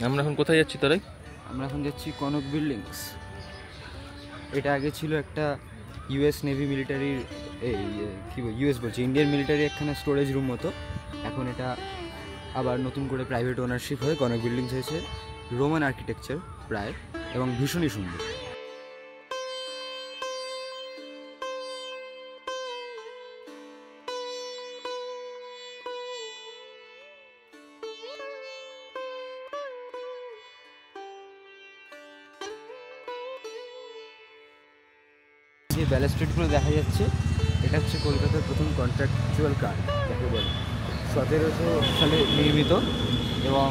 আমরা এখন কোথায় যাচ্ছি তারাই? আমরা এখন যাচ্ছি কনক বিল্ডিংস। এটা আগে ছিল একটা ইউএস নেভি মিলিটারির কী বল ইউএস বলছি ইন্ডিয়ান মিলিটারি একখানা স্টোরেজ রুম মতো। এখন এটা আবার নতুন করে প্রাইভেট ওনারশিপ হয়ে কনক বিল্ডিংস হয়েছে। রোমান আর্কিটেকচার প্রায়, এবং ভীষণই সুন্দর। যে ব্যালাস্ট্রেডগুলো দেখা যাচ্ছে, এটা হচ্ছে কলকাতার প্রথম কন্ট্রাকচুয়াল কার যাকে বলে। 1700 সালে নির্মিত, এবং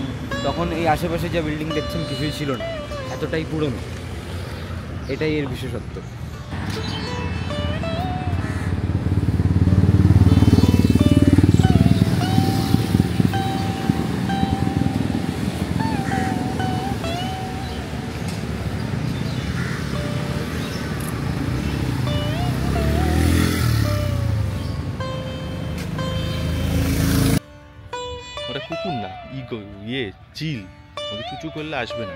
তখন এই আশেপাশে যা বিল্ডিং দেখছেন কিছুই ছিল না, এতটাই পুরনো। এটাই এর বিশেষত্ব। ওটা কুকুর না, ইয়ে চিল, ওকে চুচু করলে আসবে না।